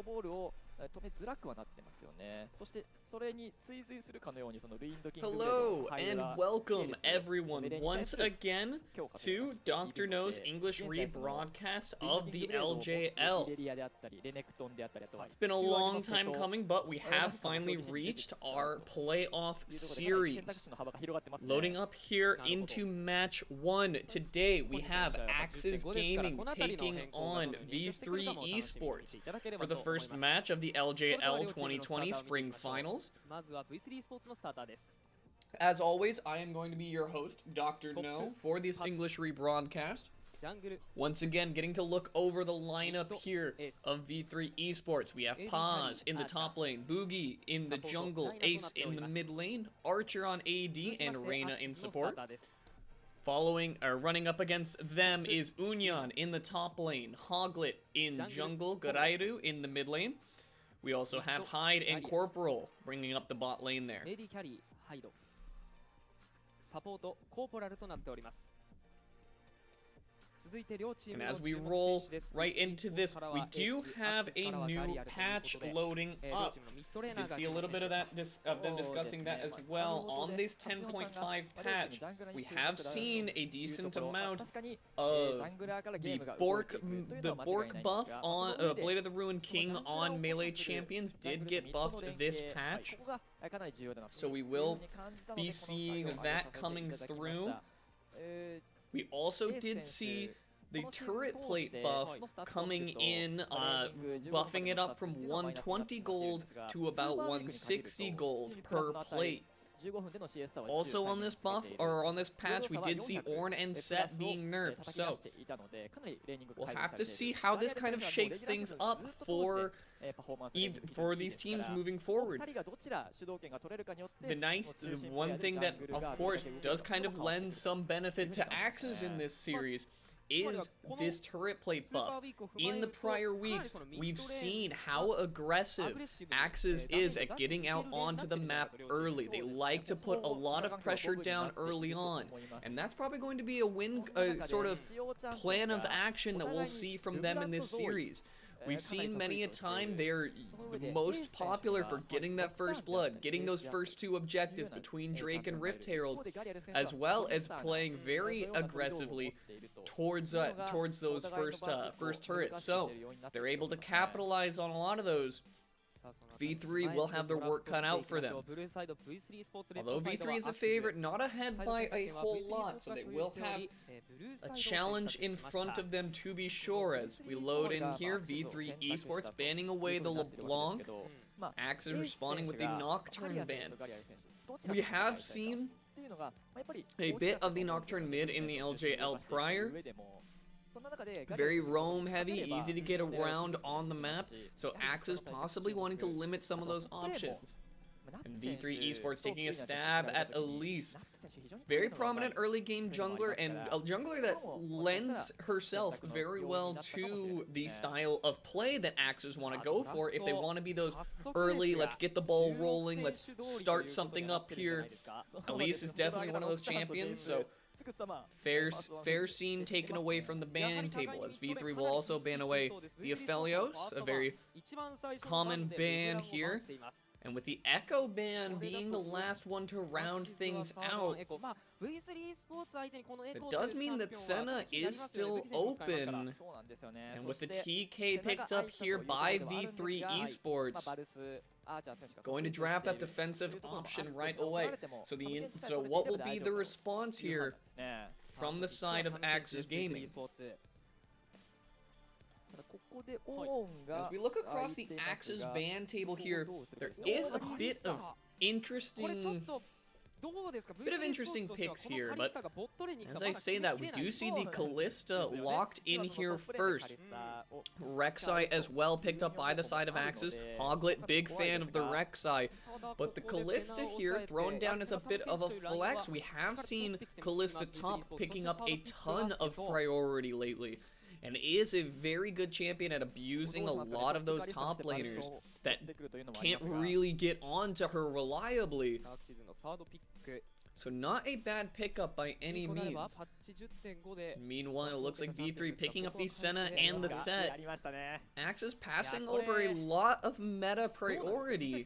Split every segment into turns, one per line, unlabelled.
ボールを止めづらくはなってますよね。そしてそれに追随するかのようにそのルインドキングブレード
Hello and welcome everyone once again to Dr. No's English rebroadcast of the LJL. It's been a long time coming, but we have finally reached our playoff series. Loading up here into match 1. Today we have AXIZ Gaming taking on V3 Esports for the first match of the LJL 2020 Spring Finals. As always, I am going to be your host, Dr. No, for this English rebroadcast. Once again, getting to look over the lineup here of V3 Esports. We have Paz in the top lane, Boogie in the jungle, Ace in the mid lane, Archer on AD, and Reina in support. Running up against them is Unyan in the top lane, Hoglet in jungle, Garairu in the mid lane. We also have Hyde and Corporal bringing up the bot lane there. And as we roll right into this, we do have a new patch loading up. You did see a little bit of that of them discussing that as well. On this 10.5 patch, we have seen a decent amount of the Bork buff on Blade of the Ruined King on melee champions did get buffed this patch. So we will be seeing that coming through. We also did see the turret plate buff coming in, buffing it up from 120 gold to about 160 gold per plate. Also on this buff, or on this patch, we did see Ornn and Set being nerfed, so we'll have to see how this kind of shakes things up for these teams moving forward. The one thing that, of course, does kind of lend some benefit to AXIZ in this series is this turret plate buff. In the prior weeks, we've seen how aggressive AXIZ is at getting out onto the map early. They like to put a lot of pressure down early on, and that's probably going to be a sort of plan of action that we'll see from them in this series. We've seen many a time they're the most popular for getting that first blood, getting those first 2 objectives between Drake and Rift Herald, as well as playing very aggressively towards those first turrets. So they're able to capitalize on a lot of those. V3 will have their work cut out for them. Although V3 is a favorite, not ahead by a whole lot, so they will have a challenge in front of them to be sure. As we load in here, V3 Esports banning away the LeBlanc, AXIZ responding with the Nocturne ban. We have seen a bit of the Nocturne mid in the LJL prior. Very roam heavy, easy to get around on the map, so AXIZ possibly wanting to limit some of those options. And V3 Esports taking a stab at Elise. Very prominent early game jungler, and a jungler that lends herself very well to the style of play that AXIZ want to go for. If they want to be those early, let's get the ball rolling, let's start something up here. Elise is definitely one of those champions, so fair scene taken away from the banning table, as V3 will also ban away the Aphelios, a very common ban here. And with the Echo ban being the last one to round things out, it does mean that Senna is still open. And with the TK picked up here by V3 Esports, going to draft that defensive option right away. So what will be the response here from the side of AXIZ Gaming? As we look across the AXIZ ban table here, there is a bit of interesting picks here, but as I say that, we do see the Callista locked in here first. Rek'Sai as well picked up by the side of AXIZ. Hoglet, big fan of the Rek'Sai, but the Callista here thrown down as a bit of a flex. We have seen Callista top picking up a ton of priority lately, and is a very good champion at abusing a lot of those top laners that can't really get onto her reliably. So not a bad pickup by any means. Meanwhile, looks like V3 picking up the Senna and the set. AXIZ passing over a lot of meta priority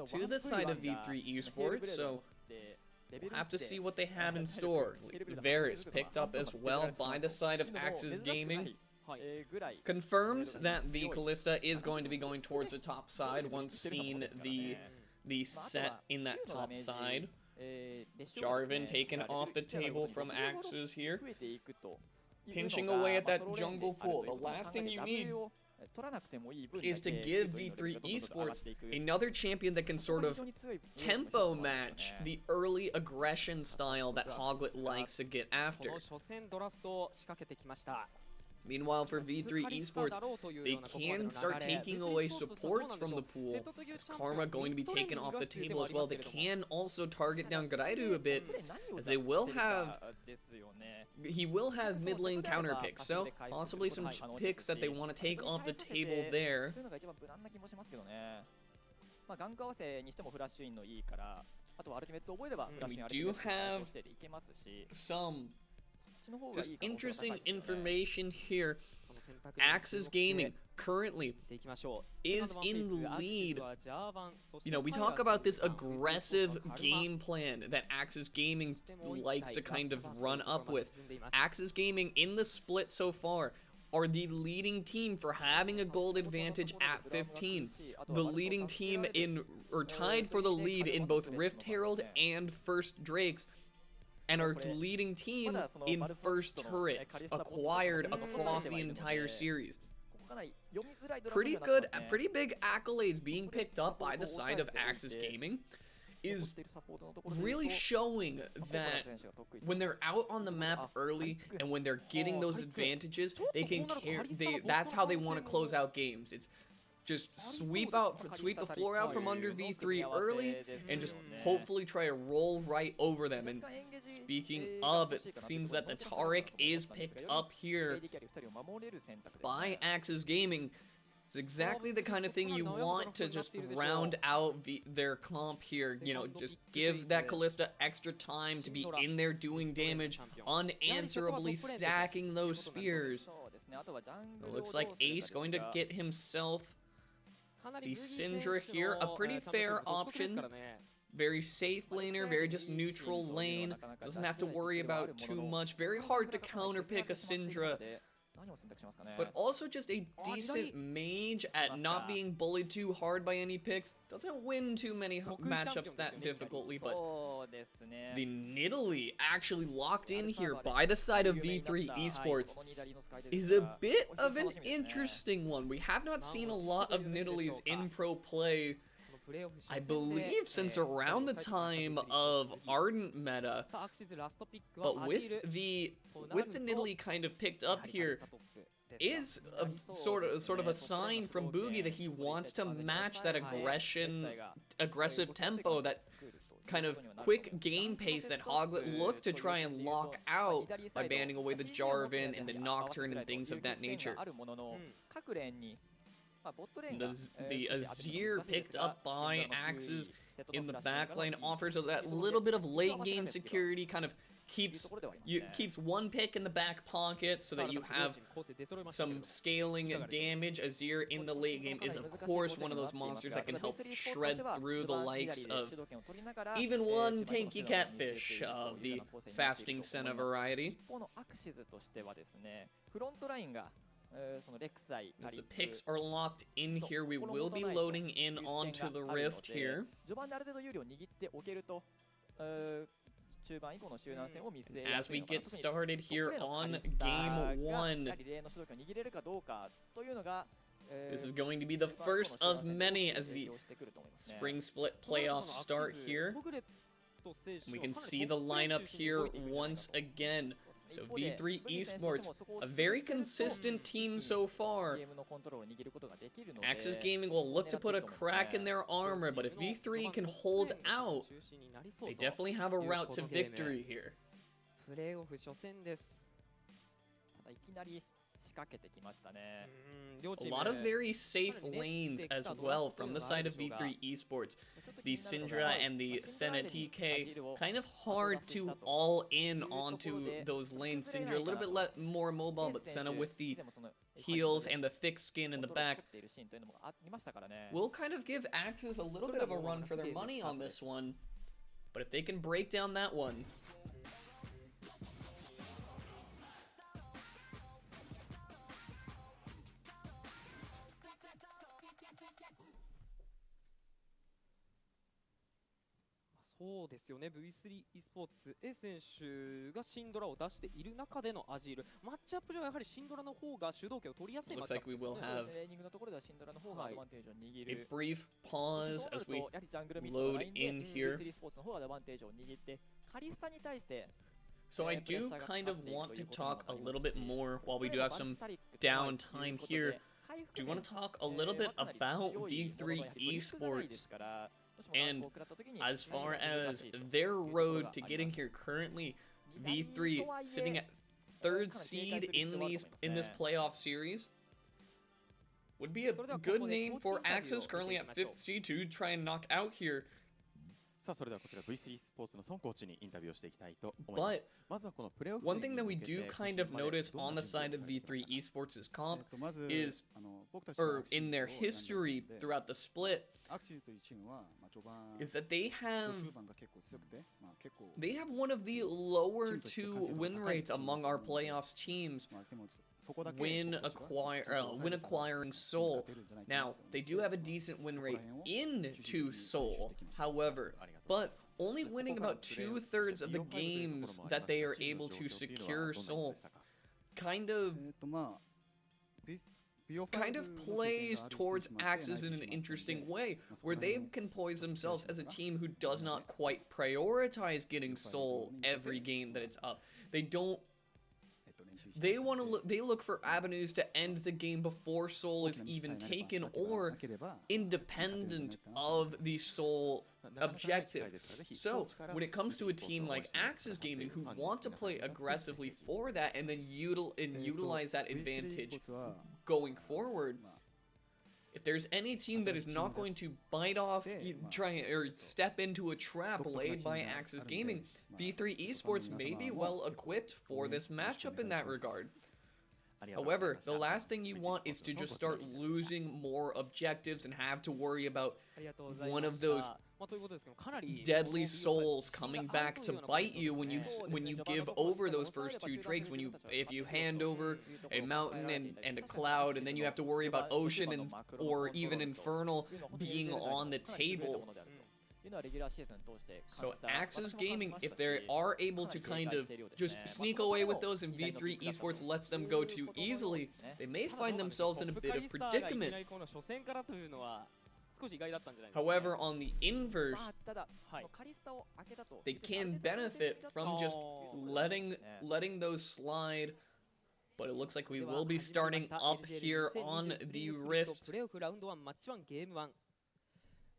to the side of V3 Esports, so we'll have to see what they have in store. Varus picked up as well by the side of AXIZ Gaming. Confirms that the Kalista is going to be going towards the top side once seen the set in that top side. Jarvan taken off the table from AXIZ here. Pinching away at that jungle pool. The last thing you need is to give V3 Esports another champion that can sort of tempo match the early aggression style that Hoglet likes to get after. Meanwhile, for V3 Esports, they can start taking away supports from the pool. Is Karma going to be taken off the table as well? They can also target down Garairu a bit, as they will have... He will have mid lane counter picks, so possibly some picks that they want to take off the table there. We do have some just interesting information here. AXIZ Gaming currently is in the lead. You know, we talk about this aggressive game plan that AXIZ Gaming likes to kind of run up with. AXIZ Gaming in the split so far are the leading team for having a gold advantage at 15. The leading team in, or tied for the lead in both Rift Herald and First Drakes. And our leading team in first turrets acquired across the entire series. Pretty good, pretty big accolades being picked up by the side of AXIZ Gaming is really showing that when they're out on the map early and when they're getting those advantages, they can that's how they want to close out games. It's just sweep the floor out from under V3 early and just hopefully try to roll right over them. And speaking of, it seems that the Taric is picked up here by AXIZ Gaming. It's exactly the kind of thing you want to just round out their comp here. You know, just give that Kalista extra time to be in there doing damage, unanswerably stacking those spears. It looks like Ace going to get himself the Syndra here, a pretty fair option. Very safe laner, very just neutral lane. Doesn't have to worry about too much. Very hard to counterpick a Syndra. But also just a decent mage at not being bullied too hard by any picks. Doesn't win too many matchups that difficultly, but the Nidalee actually locked in here by the side of V3 Esports is a bit of an interesting one. We have not seen a lot of Nidalees in pro play, I believe, since around the time of Ardent meta. But with the Nidalee kind of picked up here is a sort of a sign from Boogie that he wants to match that aggressive tempo, that kind of quick game pace that Hoglet looked to try and lock out by banning away the Jarvan and the Nocturne and things of that nature. The Azir picked up by AXIZ in the backline offers that little bit of late game security, kind of keeps one pick in the back pocket so that you have some scaling damage. Azir in the late game is of course one of those monsters that can help shred through the likes of even one tanky catfish of the fasting Senna variety. As the picks are locked in here, we will be loading in onto the Rift here. As we get started here on game 1, this is going to be the first of many as the spring split playoffs start here. We can see the lineup here once again. So V3 Esports, a very consistent team so far. AXIZ Gaming will look to put a crack in their armor, but if V3 can hold out, they definitely have a route to victory here. A lot of very safe lanes as well from the side of V3 Esports. The Syndra and the Senna TK, kind of hard to all in onto those lanes. Syndra a little bit more mobile, but Senna with the heels and the thick skin in the back will kind of give AXIZ a little bit of a run for their money on this one. But if they can break down that one,
そうですよね、V3 e スポーツ A 選手がシンドラを出している中でのアジール、マッチアップ上はやはりシンドラの方が主導権を取りやすいマッチアップですね。
a brief pause as we load in here. So I do kind of want to talk a little bit more while we do have some downtime here. Do you want to talk a little bit about V3 Esports? And as far as their road to getting here currently, V3 sitting at 3rd seed in this playoff series would be a good name for AXIZ, currently at 5th seed, to try and knock out here.
さあそれではこちら V3 スポーツの孫コーチにインタビューをしていきたいと思います。
But one thing that we do kind of notice on the side of V3 Esports' comp is, or in their history throughout the split, is that they have one of the lower 2 win rates among our playoffs teams when acquiring Seoul. Now, they do have a decent win rate into Seoul, however, but only winning about 2/3 of the games that they are able to secure Seoul kind of plays towards AXIZ in an interesting way, where they can poise themselves as a team who does not quite prioritize getting Seoul every game that it's up. They look for avenues to end the game before Seoul is even taken, or independent of the Seoul objective. So when it comes to a team like AXIZ Gaming, who want to play aggressively for that and then utilize that advantage going forward, if there's any team that is not going to bite off, or step into a trap laid by AXIZ Gaming, V3 Esports may be well equipped for this matchup in that regard. However, the last thing you want is to just start losing more objectives and have to worry about one of those deadly souls coming back to bite you when you give over those first 2 drakes. If you hand over a mountain and a cloud, and then you have to worry about ocean or even infernal being on the table. So AXIZ Gaming, if they are able to kind of just sneak away with those and V3 Esports lets them go too easily, they may find themselves in a bit of predicament. However, on the inverse, they can benefit from just letting those slide. But it looks like we will be starting up here on the Rift.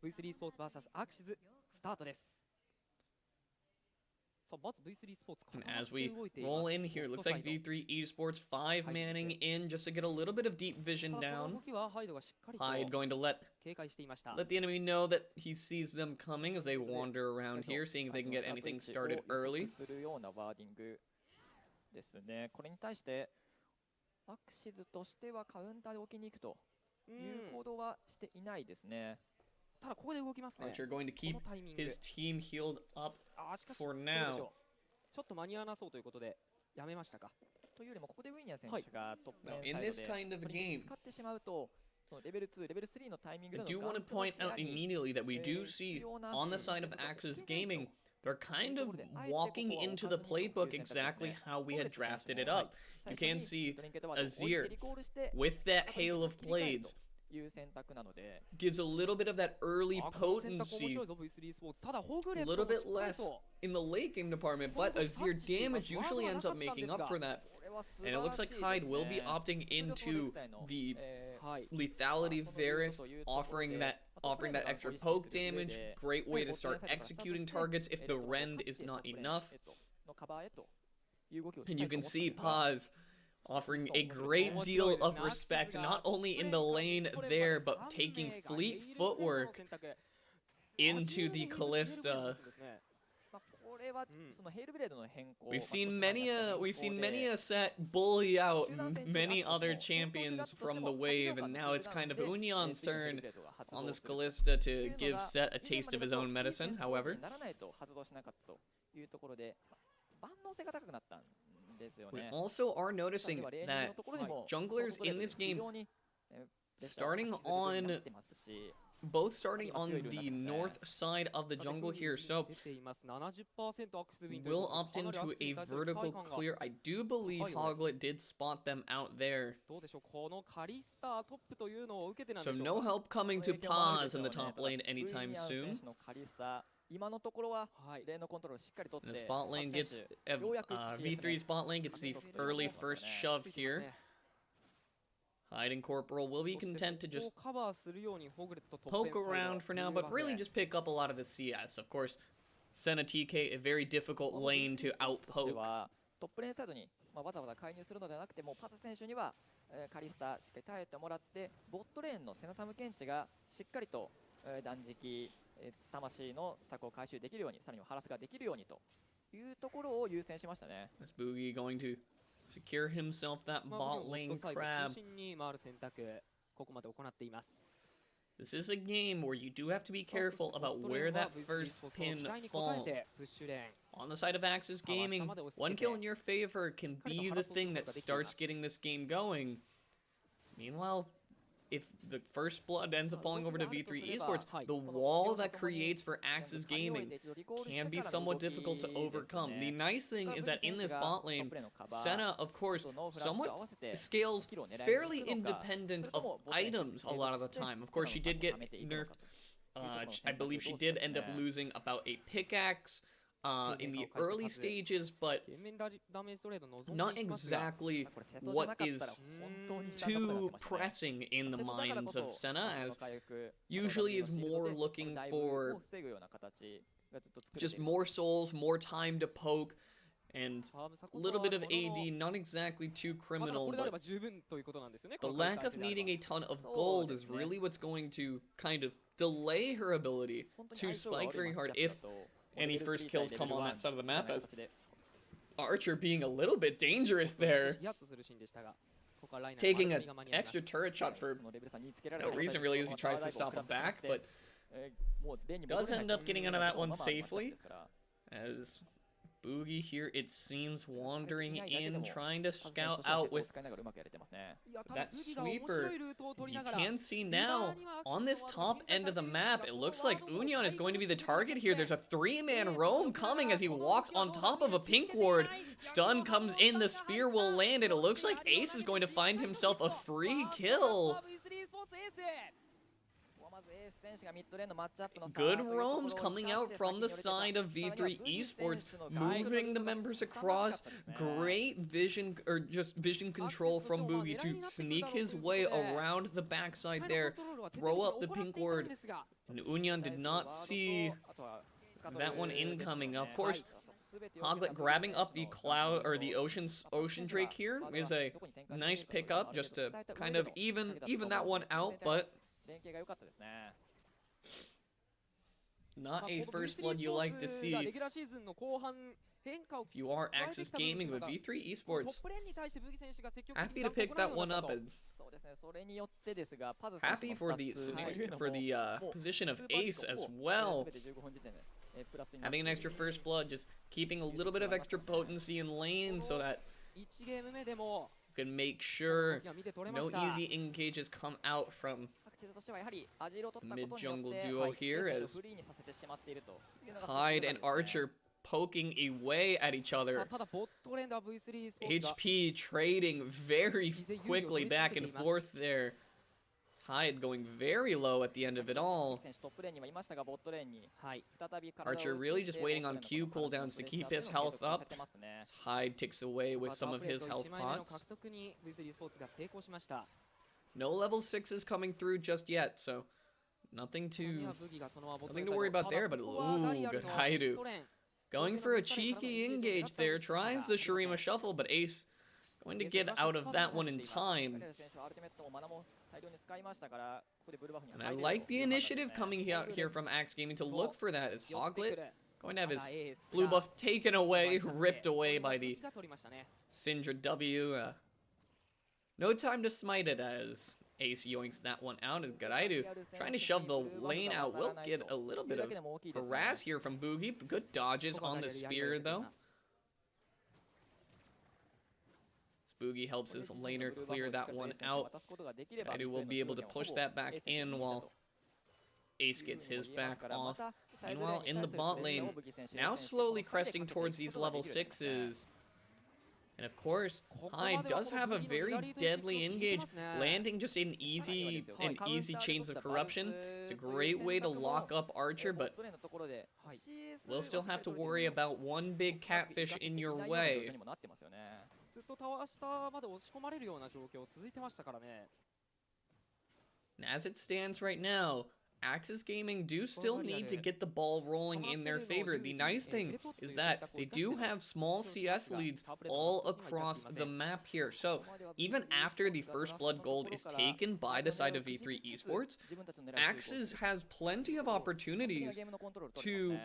V3 スポーツ vs アクシズスタートです。
And as we roll in here, looks like V3 Esports 5-manning in just to get a little bit of deep vision down. Hyde going to let the enemy know that he sees them coming as they wander around here, seeing if they can get anything started early.
ですね。これに対してアクシズとしてはカウンターで置きに行くという行動はしていないですね。
Archer going to keep his team healed up for now.
ちょっと間に合わなそうということでやめましたか。
というよりもここでウィニャ選手がトップレーン
in this kind of game,
使ってしまうとそのレベル2、レベル3のタイミングで
I do want to point out immediately that we do see on the side of AXIZ Gaming, they're kind of walking into the playbook exactly how we had drafted it up. You can see Azir with that hail of blades gives a little bit of that early potency, a little bit less in the late game department, but Azir damage usually ends up making up for that. And it looks like Hyde will be opting into the lethality Varus, offering that extra poke damage. Great way to start executing targets if the rend is not enough. And you can see Paz offering a great deal of respect, not only in the lane there, but taking fleet footwork into the Callista. We've seen many a set bully out many other champions from the wave, and now it's kind of Union's turn on this Callista to give Set a taste of his own medicine. However, we also are noticing that junglers in this game both starting on the north side of the jungle here, so will opt into a vertical clear. I do believe Hoglet did spot them out there. So no help coming to Paz in the top lane anytime soon. The spot lane gets, V3's bot lane gets the early first shove here. Hiding Corporal will be content to just poke around for now, but really just pick up a lot of the CS. Of course, Senna TK, a very difficult lane to outpoke.
トップレーンサイドにわざわざ介入するのではなくてもパズ選手にはカリスタしっかり耐えてもらってボットレーンのセナタムケンチがしっかりと断食魂のスタックを回収できるようにさらにはハラスができるようにというところを優先しましたね。
This Boogie going to secure himself that bot lane crab. This is a game where you do have to be careful about where that first pin falls. On the side of AXIZ Gaming, one kill in your favor can be the thing that starts getting this game going. Meanwhile, if the first blood ends up falling over to V3 Esports, the wall that creates for AXIZ Gaming can be somewhat difficult to overcome. The nice thing is that in this bot lane, Senna, of course, somewhat scales fairly independent of items a lot of the time. Of course, she did get nerfed. I believe she did end up losing about a pickaxe in the early stages, but not exactly what is too pressing in the minds of Senna, as usually is more looking for just more souls, more time to poke, and a little bit of AD, not exactly too criminal, but the lack of needing a ton of gold is really what's going to kind of delay her ability to spike very hard if any first kills come on that side of the map, as Archer being a little bit dangerous there. Taking an extra turret shot for no reason really as he tries to stop him back, but does end up getting out of that one safely. As Boogie here, it seems, wandering in, trying to scout out with that sweeper. You can see now, on this top end of the map, it looks like Union is going to be the target here. There's a three-man roam coming as he walks on top of a pink ward. Stun comes in, the spear will land, and it looks like Ace is going to find himself a free kill. Good roams coming out from the side of V3 Esports, moving the members across. Great vision, or just vision control from Boogie to sneak his way around the backside there, throw up the pink ward. And Union did not see that one incoming. Of course, Hoglet grabbing up the cloud, or the ocean drake here is a nice pickup just to kind of even that one out, but not a first blood you like to see. If you are AXIZ Gaming with V3 Esports, happy to pick that one up, and happy for the position of Ace as well. Having an extra first blood, just keeping a little bit of extra potency in lane so that you can make sure no easy engages come out from mid-jungle duo here, as Hyde and Archer poking away at each other. HP trading very quickly back and forth there. Hyde going very low at the end of it all. Archer really just waiting on Q cooldowns to keep his health up. As Hyde ticks away with some of his health pots. No level 6s coming through just yet, so nothing to worry about there, but ooh, good Haidu. Going for a cheeky engage there, tries the Shurima Shuffle, but Ace Going to get out of that one in time. And I like the initiative coming out here from Axe Gaming to look for that as Hoglet going to have his blue buff taken away, ripped away by the Syndra W. No time to smite it as Ace yoinks that one out, and Garairu trying to shove the lane out. Will get a little bit of harass here from Boogie. Good dodges on the spear, though. Boogie helps his laner clear that one out. Garairu will be able to push that back in while Ace gets his back off. Meanwhile, in the bot lane, now slowly cresting towards these level 6s. And of course, Hyde does have a very deadly engage, landing just in easy chains of corruption. It's a great way to lock up Archer, but we'll still have to worry about one big catfish in your way. And as it stands right now, AXIZ Gaming do still need to get the ball rolling in their favor. The nice thing is that they do have small CS leads all across the map here. So even after the first blood gold is taken by the side of V3 Esports, AXIZ has plenty of opportunities to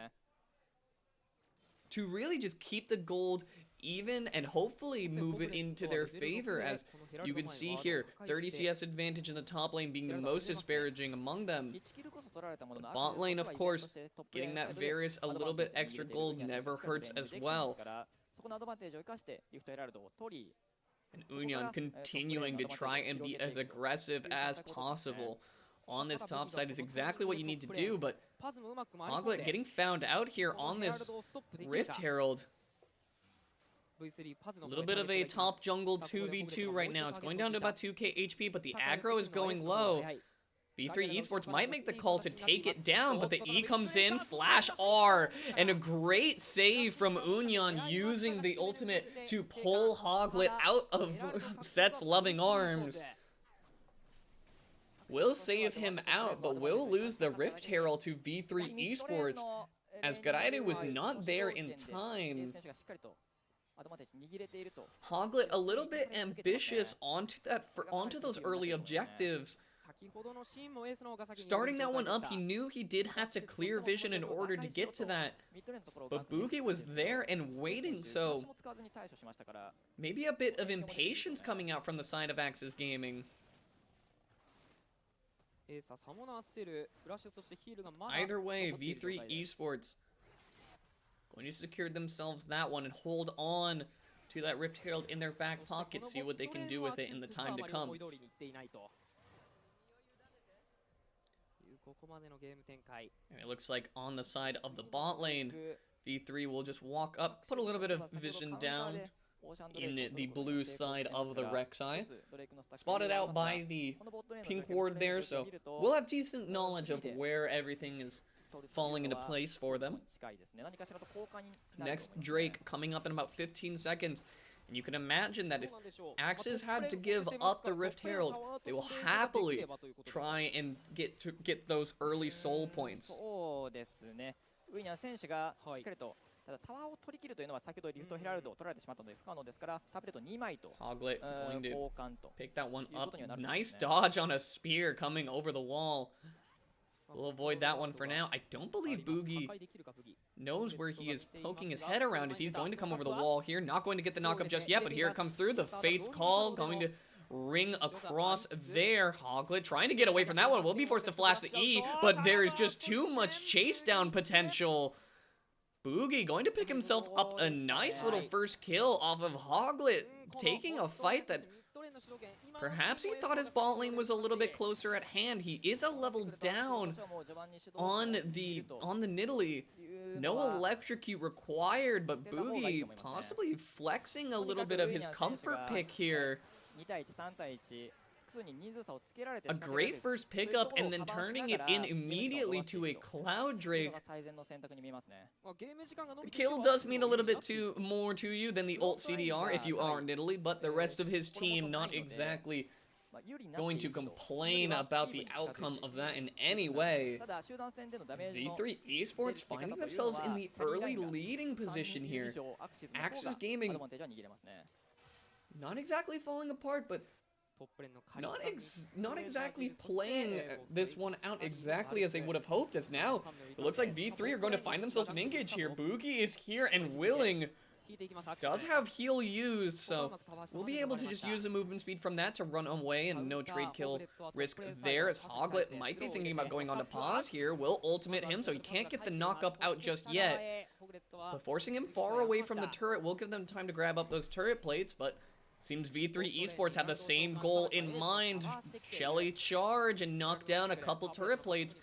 really just keep the gold even and hopefully move it into their favor. As you can see here, 30 CS advantage in the top lane being the most disparaging among them. The bot lane, of course, getting that Varus a little bit extra gold never hurts as well. And Unyan continuing to try and be as aggressive as possible on this top side is exactly what you need to do, but Hoglet getting found out here on this Rift Herald. A little bit of a top jungle 2v2 right now. It's going down to about 2k HP, but the aggro is going low. V3 Esports might make the call to take it down, but the E comes in, flash R, and a great save from Unyan using the ultimate to pull Hoglet out of Set's loving arms. Will save him out, but will lose the Rift Herald to V3 Esports, as Garairu was not there in time. Hoglet a little bit ambitious onto those early objectives. Starting that one up, he knew he did have to clear vision in order to get to that, but Boogie was there and waiting, so maybe a bit of impatience coming out from the side of AXIZ Gaming. Either way, V3 Esports going to secure themselves that one and hold on to that Rift Herald in their back pocket, see what they can do with it in the time to come. And it looks like on the side of the bot lane, V3 will just walk up, put a little bit of vision down in the blue side of the Rek'Sai. Spotted out by the pink ward there, so we'll have decent knowledge of where everything is falling into place for them. Next, Drake coming up in about 15 seconds. And you can imagine that if AXIZ had to give up the Rift Herald, they will happily try and get those early soul points. Hoglet going to pick that one up. Nice dodge on a spear coming over the wall. We'll avoid that one for now. I don't believe Boogie knows where he is poking his head around as he's going to come over the wall here. Not going to get the knockup just yet, but here it comes through. The Fate's Call going to ring across there. Hoglet trying to get away from that one. Will be forced to flash the E, but there is just too much chase down potential. Boogie going to pick himself up a nice little first kill off of Hoglet, taking a fight that perhaps he thought his bot lane was a little bit closer at hand. He is a level down on the Nidalee. No electrocute required, but Boogie possibly flexing a little bit of his comfort pick here. A great first pickup and then turning it in immediately to a Cloud Drake. The kill does mean a little bit more to you than the ult CDR if you are Nidalee, but the rest of his team not exactly going to complain about the outcome of that in any way. V3 Esports finding themselves in the early leading position here. AXIZ Gaming not exactly falling apart, but
トップレーンのカリスタ
not exactly playing this one out exactly as they would have hoped, as now it looks like V3 are going to find themselves an engage here. Boogie is here and willing,
引いていきます
does have heal used, so we'll be able to just use the movement speed from that to run away and no trade kill risk there, as Hoglet might be thinking about going on to pause here. Will ultimate him, so he can't get the knock up out just yet, but forcing him far away from the turret will give them time to grab up those turret plates, but seems V3 Esports have the same goal in mind. Shelly charge and knock down a couple turret plates.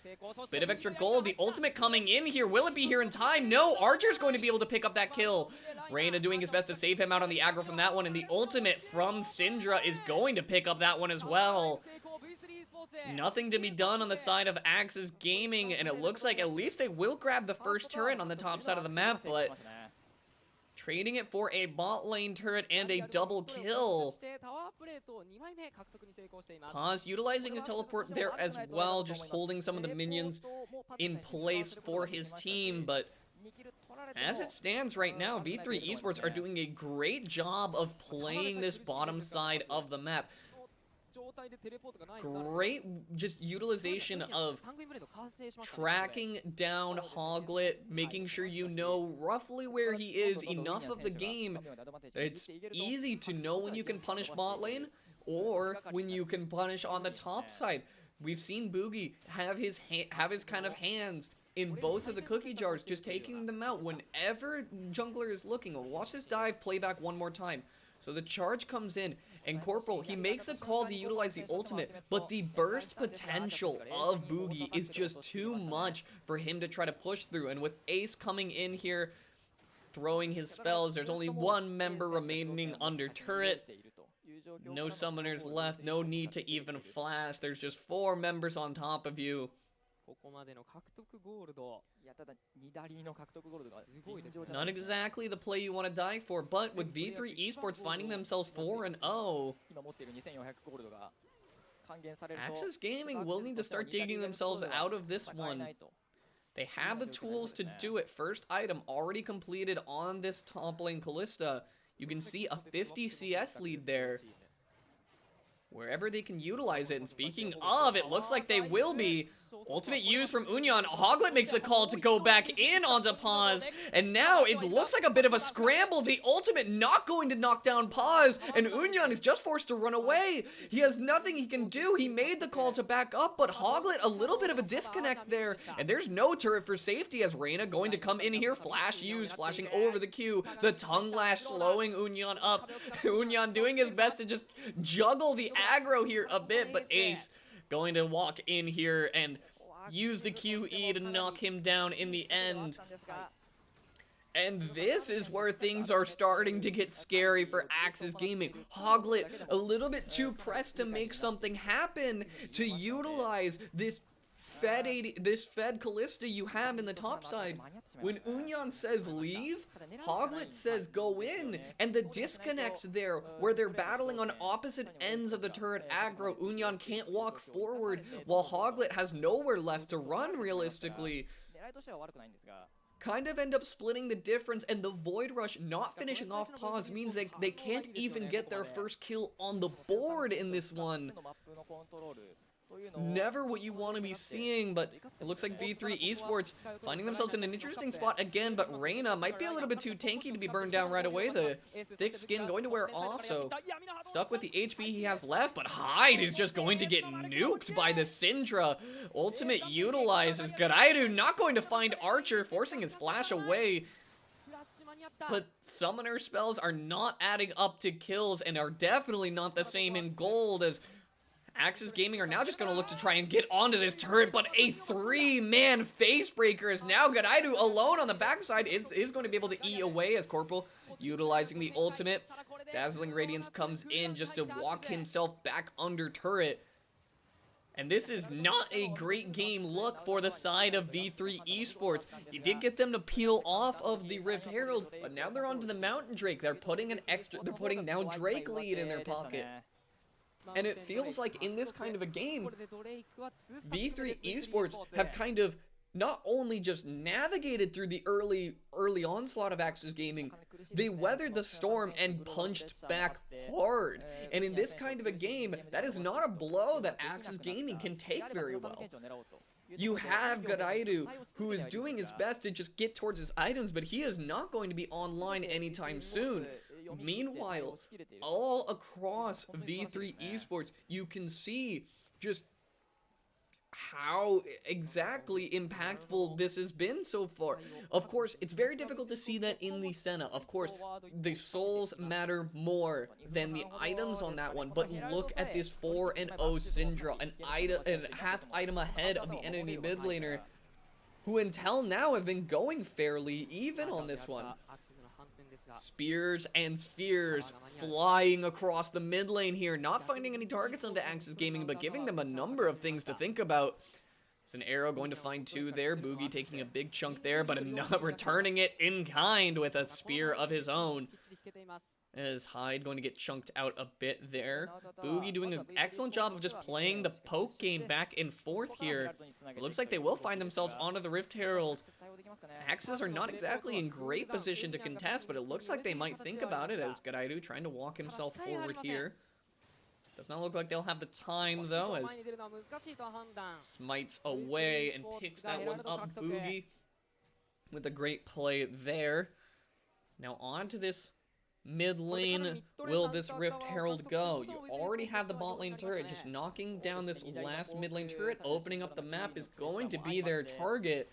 Bit of extra gold. The ultimate coming in here. Will it be here in time? No. Archer's going to be able to pick up that kill. Reyna doing his best to save him out on the aggro from that one. And the ultimate from Syndra is going to pick up that one as well. Nothing to be done on the side of AXIZ Gaming. And it looks like at least they will grab the first turret on the top side of the map. But trading it for a bot lane turret and a double kill. Paz utilizing his teleport there as well, just holding some of the minions in place for his team, but as it stands right now, V3 Esports are doing a great job of playing this bottom side of the map. Great just utilization of tracking down Hoglet, making sure you know roughly where he is enough of the game that it's easy to know when you can punish bot lane or when you can punish on the top side. We've seen Boogie have his kind of hands in both of the cookie jars, just taking them out whenever jungler is looking. Watch this dive playback one more time. So the charge comes in, and Corporal, he makes a call to utilize the ultimate, but the burst potential of Boogie is just too much for him to try to push through. And with Ace coming in here, throwing his spells, there's only one member remaining under turret. No summoners left, no need to even flash. There's just 4 members on top of you. Not exactly the play you want to die for, but with V3 Esports finding themselves 4-0, AXIZ Gaming will need to start digging themselves out of this one. They have the tools to do it. First item already completed on this top lane Kalista. You can see a 50 CS lead there. Wherever they can utilize it, and speaking of, it looks like they will be. Ultimate use from Unyan. Hoglet makes the call to go back in onto Paz, and now it looks like a bit of a scramble. The ultimate not going to knock down Paz, and Unyan is just forced to run away. He has nothing he can do. He made the call to back up, but Hoglet, a little bit of a disconnect there, and there's no turret for safety as Reyna going to come in here. Flash use, flashing over the Q. The tongue lash slowing Unyan up. Unyan doing his best to just juggle the aggro here a bit, but Ace going to walk in here and use the QE to knock him down in the end. And this is where things are starting to get scary for AXIZ Gaming. Hoglet a little bit too pressed to make something happen, to utilize this fed Kalista you have in the top side. When Unyan says leave, Hoglet says go in, and the disconnects there where they're battling on opposite ends of the turret aggro. Unyan can't walk forward while Hoglet has nowhere left to run realistically. Kind of end up splitting the difference, and the Void Rush not finishing off Pause means they can't even get their first kill on the board in this one. Never what you want to be seeing, but it looks like V3 Esports finding themselves in an interesting spot again, but Reyna might be a little bit too tanky to be burned down right away. The thick skin going to wear off, so stuck with the HP he has left, but Hyde is just going to get nuked by the Syndra. Ultimate utilizes Garairu, not going to find Archer, forcing his flash away. But summoner spells are not adding up to kills and are definitely not the same in gold, as AXIZ Gaming are now just going to look to try and get onto this turret, but a 3-man face breaker is now Garairu alone on the backside. Is going to be able to E away as Corporal utilizing the ultimate. Dazzling Radiance comes in just to walk himself back under turret. And this is not a great game look for the side of V3 Esports. You did get them to peel off of the Rift Herald, but now they're onto the Mountain Drake. They're putting now Drake lead in their pocket. And it feels like in this kind of a game, V3 Esports have kind of not only just navigated through the early onslaught of AXIZ Gaming, they weathered the storm and punched back hard. And in this kind of a game, that is not a blow that AXIZ Gaming can take very well. You have Garairu, who is doing his best to just get towards his items, but he is not going to be online anytime soon. Meanwhile, all across V3 Esports, you can see just how exactly impactful this has been so far. Of course, it's very difficult to see that in the Senna. Of course, the souls matter more than the items on that one, but look at this 4-0 Syndra, an half item ahead of the enemy mid laner, who until now have been going fairly even on this one. Spears and spheres flying across the mid lane here, not finding any targets onto AXIZ Gaming, but giving them a number of things to think about. It's an arrow going to find 2 there. Boogie taking a big chunk there, but not returning it in kind with a spear of his own. As Hyde going to get chunked out a bit there. Boogie doing an excellent job of just playing the poke game back and forth here. It looks like they will find themselves onto the Rift Herald. AXIZ are not exactly in great position to contest, but it looks like they might think about it as Garairu trying to walk himself forward here. Does not look like they'll have the time though, as smites away and picks that one up. Boogie with a great play there. Now on to this mid lane. Will this Rift Herald go? You already have the bot lane turret. Just knocking down this last mid lane turret, opening up the map is going to be their target.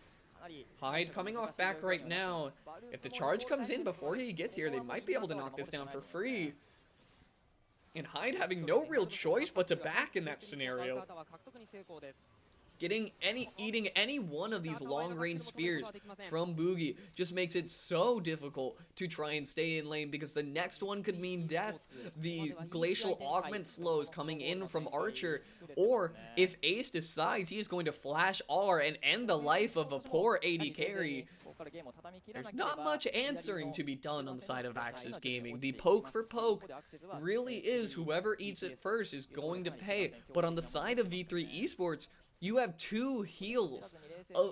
Hyde coming off back right now. If the charge comes in before he gets here, they might be able to knock this down for free. And Hyde having no real choice but to back in that scenario. Eating any one of these long-range spears from Boogie just makes it so difficult to try and stay in lane, because the next one could mean death. The glacial augment slows coming in from Archer, or if Ace decides he is going to flash R and end the life of a poor AD carry, there's not much answering to be done on the side of AXIZ Gaming. The poke for poke really is whoever eats it first is going to pay. But on the side of V3 Esports, you have 2 heals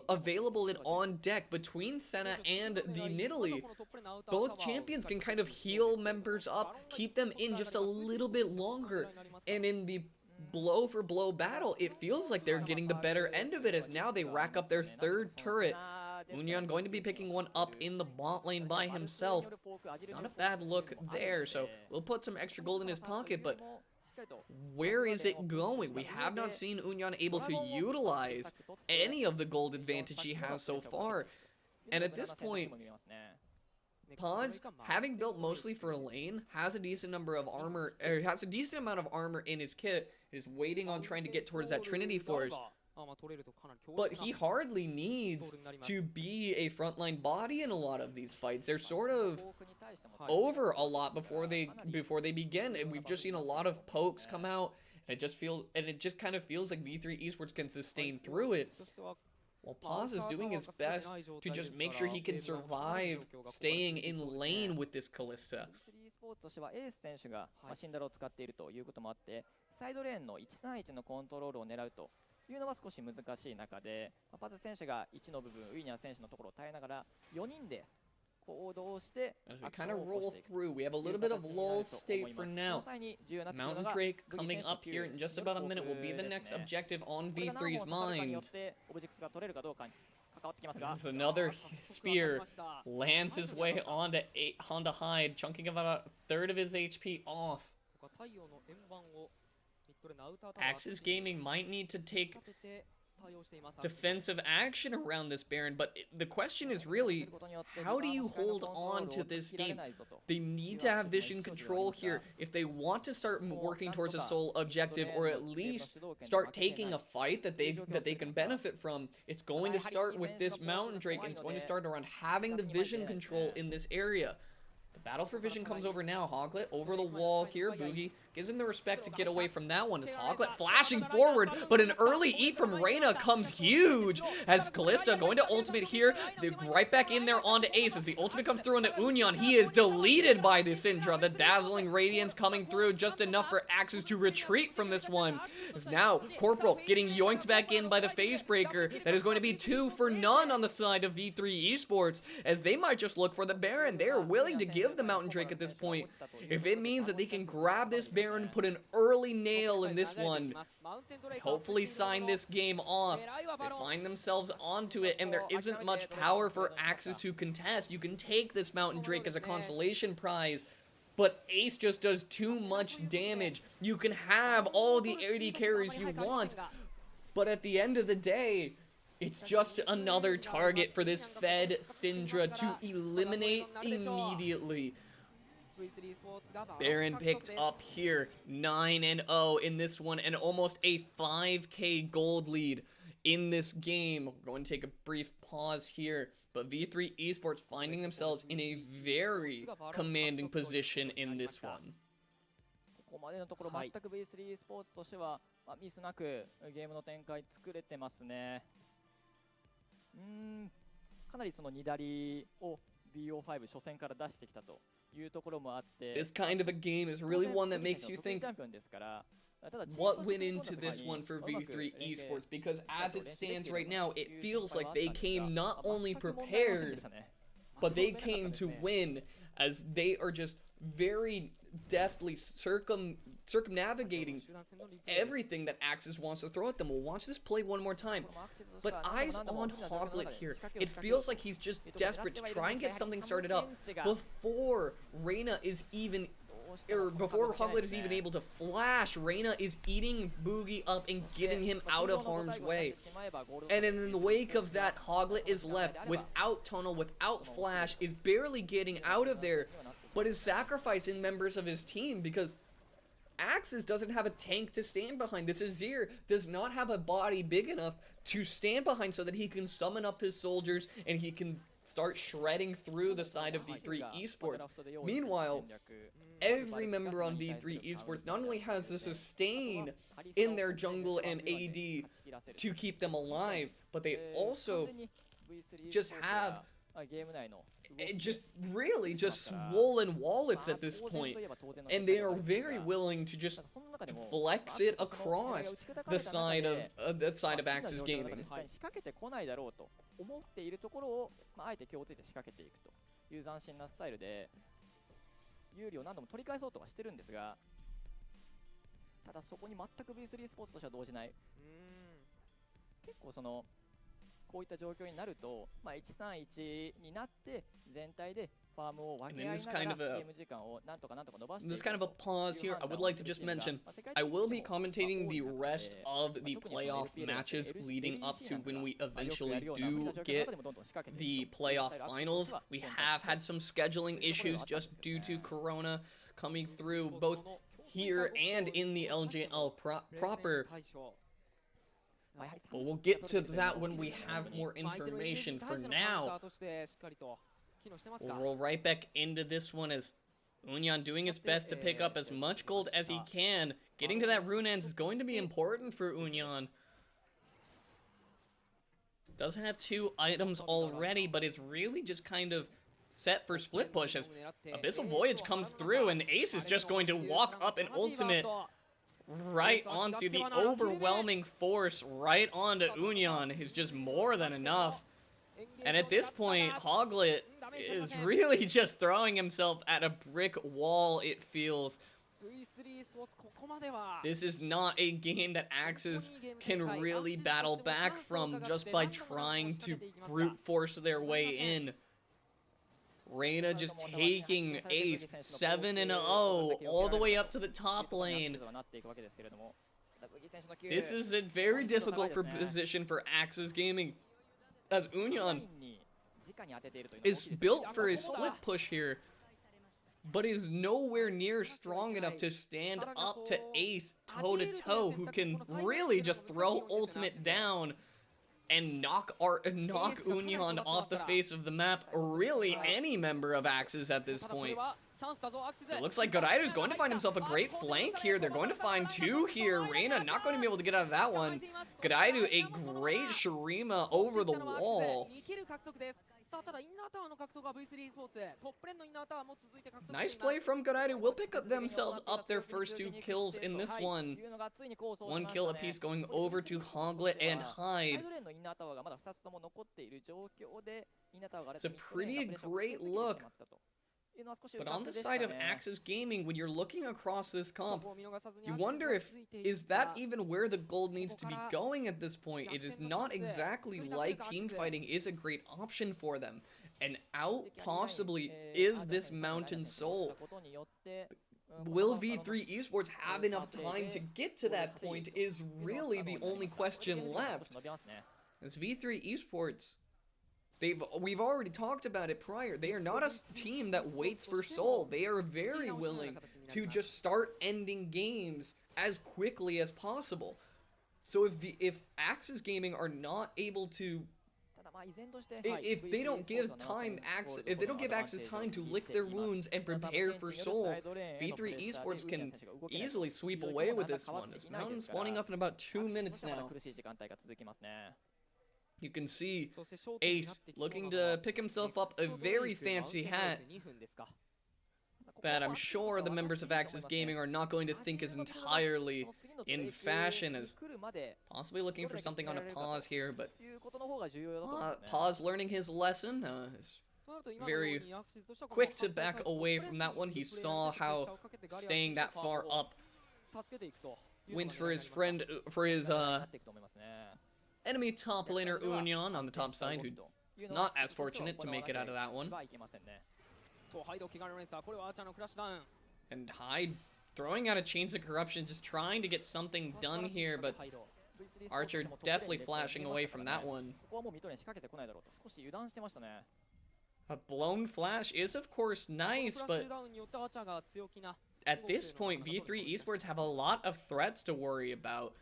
available and on deck between Senna and the Nidalee. Both champions can kind of heal members up, keep them in just a little bit longer. And in the blow for blow battle, it feels like they're getting the better end of it, as now they rack up their 3rd turret. Unyan going to be picking one up in the bot lane by himself. Not a bad look there, so we'll put some extra gold in his pocket, but where is it going? We have not seen Unyan able to utilize any of the gold advantage he has so far. And at this point, Paz, having built mostly for lane, has a decent number of armor, or has a decent amount of armor in his kit, is waiting on trying to get towards that Trinity Force. But he hardly needs to be a frontline body in a lot of these fights. They're sort of over a lot before they begin, and we've just seen a lot of pokes come out, and it just kind of feels like V3 Esports can sustain through it, while Paz is doing his best to just make sure he can survive staying in lane with this Kalista.
としてはエース選手がシンダルを使っているということもあって、サイドレーンの131のコントロールを狙うというのは少し難しい中で、パズ選手が1の部分、ウィニャー選手のところを耐えながら4人で行動して、
As we kind of roll through, we have a little bit of lull state for now. Mountain Drake coming up here in just about a minute will be the next objective on V3's mind. This is another spear, lands his way onto Hyde, chunking about a third of his HP off. AXIZ Gaming might need to take defensive action around this Baron, but the question is really, how do you hold on to this game? They need to have vision control here if they want to start working towards a sole objective, or at least start taking a fight that they can benefit from. It's going to start with this Mountain Drake, and it's going to start around having the vision control in this area. The battle for vision comes over now. Hoglet over the wall here. Boogie gives him the respect to get away from that one. As Hoglet flashing forward, but an early eat from Reyna comes huge. As Kalista going to ultimate here, right back in there onto Ace. As the ultimate comes through onto Union, he is deleted by the Syndra. The dazzling radiance coming through, just enough for AXIZ to retreat from this one. As now Corporal getting yoinked back in by the phase breaker. That is going to be 2 for none on the side of V3 Esports, as they might just look for the Baron. They are willing to give the Mountain Drake at this point. If it means that they can grab this Baron and put an early nail in this one, hopefully sign this game off. They find themselves onto it, and there isn't much power for AXIZ to contest. You can take this Mountain Drake as a consolation prize, but Ace just does too much damage. You can have all the AD carries you want, but at the end of the day, it's just another target for this fed Syndra to eliminate immediately. Baron picked up here, 9-0 in this one, and almost a 5k gold lead in this game. We're going to take a brief pause here, but V3 Esports finding themselves in a very commanding position in this one.
ここまでのところ全く V3 スポーツとしてはミスなくゲームの展開作れてますね。かなりその2ダリを BO5 初戦から出してきたというところもあって、
This kind of a game is really one that makes you think what went into this one for V3 Esports, because as it stands right now, it feels like they came not only prepared, but they came to win, as they are just very deftly circumnavigating everything that AXIZ wants to throw at them. We'll watch this play one more time. But eyes on Hoglet here. It feels like he's just desperate to try and get something started up before Reyna is even, or before Hoglet is even able to flash. Reyna is eating Boogie up and getting him out of harm's way. And in the wake of that, Hoglet is left without tunnel, without flash, is barely getting out of there, but is sacrificing members of his team because AXIZ doesn't have a tank to stand behind. This Azir does not have a body big enough to stand behind so that he can summon up his soldiers and he can start shredding through the side of V3 Esports. Meanwhile, every member on V3 Esports not only has the sustain in their jungle and AD to keep them alive, but they also just have just really just swollen wallets at this point, and they are very willing to just flex it across the side of AXIZ Gaming.
仕掛けてこないだろうと思っているところをあえて気をついて仕掛けていくという斬新なスタイルで有利を何度も取り返そうとはしてるんですが、ただそこに全く V3 スポーツとしては動じない。結構そのこういった状況になると、131になって全体でファームを分け合いながらゲーム時間をなんとか伸ばしていく。
This kind of a pause here. I would like to just mention, I will be commentating the rest of the playoff matches leading up to when we eventually do get the playoff finals. We have had some scheduling issues just due to Corona coming through both here and in the LJL proper. But we'll get to that when we have more information. For now, we'll roll right back into this one as Union doing his best to pick up as much gold as he can. Getting to that rune ends is going to be important for Union. Doesn't have 2 items already, but it's really just kind of set for split push as Abyssal Voyage comes through and Ace is just going to walk up an ultimate right onto the overwhelming force, right onto Union, is just more than enough. And at this point, Hoglet is really just throwing himself at a brick wall, it feels. This is not a game that AXIZ can really battle back from just by trying to brute force their way in. Reyna just taking Ace 7-0 all the way up to the top lane. This is a very difficult position for AXIZ Gaming, as Union is built for a split push here, but is nowhere near strong enough to stand up to Ace toe-to-toe, who can really just throw ultimate down and knock Union off the face of the map. Really, any member of AXIZ at this point. So it looks like Godairu's going to find himself a great flank here. They're going to find two here. Reina not going to be able to get out of that one. Godairu, a great Shurima over the wall. Nice play from Godairu. Will pick up themselves up their first 2 kills in this one. 1 kill apiece going over to Hoglet and Hyde. It's a pretty great look. But on the side of AXIZ Gaming, when you're looking across this comp, you wonder if, is that even where the gold needs to be going at this point? It is not exactly like team fighting is a great option for them. And out possibly is this Mountain Soul. Will V3 Esports have enough time to get to that point is really the only question left. As V3 Esports, we've already talked about it prior. They are not a team that waits for Soul. They are very willing to just start ending games as quickly as possible. So if AXIZ Gaming are not able to, if they don't give AXIZ time to lick their wounds and prepare for Soul, V3 Esports can easily sweep away with this one. As Mountain spawning up in about 2 minutes now. You can see Ace looking to pick himself up a very fancy hat that I'm sure the members of AXIZ Gaming are not going to think is entirely in fashion, as possibly looking for something on a pause here, but pause learning his lesson. Is very quick to back away from that one. He saw how staying that far up went for his friend, for his enemy top laner Union on the top side, who's not as fortunate to make it out of that one. And Hyde throwing out a Chains of Corruption, just trying to get something done here, but Archer definitely flashing away from that one. A blown flash is of course nice, but at this point V3 Esports have a lot of threats to worry about.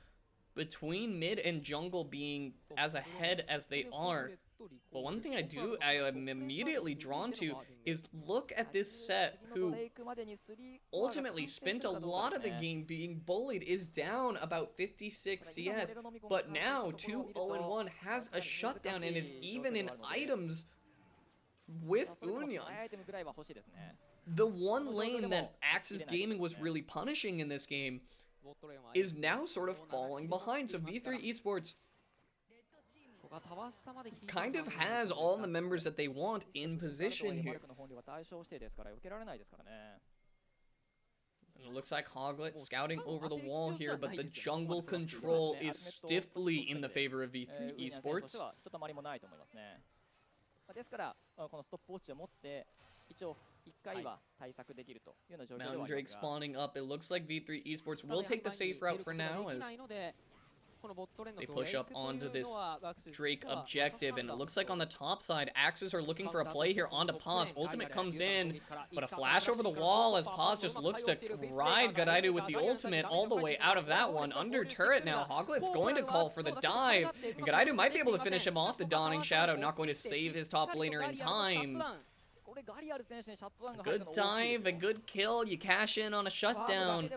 Between mid and jungle being as ahead as they are. But one thing I am immediately drawn to is look at this set, who ultimately spent a lot of the game being bullied, is down about 56 CS, but now 2-0-1 has a shutdown and is even in items with Union. The one lane that AXIZ Gaming was really punishing in this game is now sort of falling behind. So V3 Esports kind of has all the members that they want in position here. And it looks like Hoglet scouting over the wall here, but the jungle control is stiffly in the favor of V3 Esports. Mountain Drake spawning up. It looks like V3 Esports will take the safe route for now as they push up onto this Drake objective, and it looks like on the top side, AXIZ are looking for a play here onto Paz. Ultimate comes in, but a flash over the wall as Paz just looks to ride Godairu with the ultimate all the way out of that one. Under turret now, Hoglet's going to call for the dive, and Godairu might be able to finish him off. The Dawning Shadow not going to save his top laner in time. A good dive, a good kill, you cash in on a shutdown.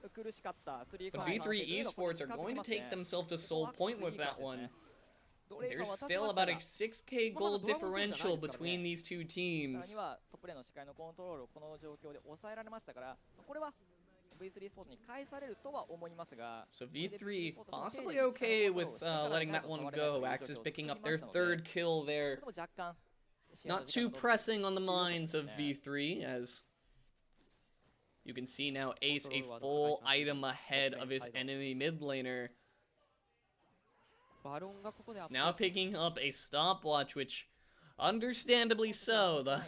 But V3 Esports are going to take themselves to Soul Point with that one. There's still about a 6k gold differential between these two teams. So V3 possibly okay with letting that one go. AXIZ picking up their 3rd kill there. Not too pressing on the minds of V3, as you can see now Ace a full item ahead of his enemy mid laner. He's now picking up a stopwatch, which understandably so. The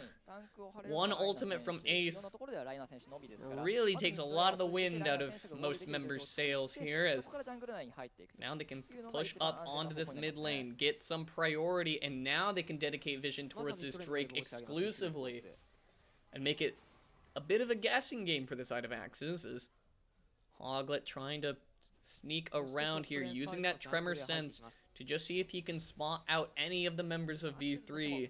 one ultimate from Ace really takes a lot of the wind out of most members' sails here, as now they can push up onto this mid lane, get some priority, and now they can dedicate vision towards this Drake exclusively and make it a bit of a guessing game for the side of AXIZ, as Hoglet trying to sneak around here, using that Tremor Sense to just see if he can spot out any of the members of V3.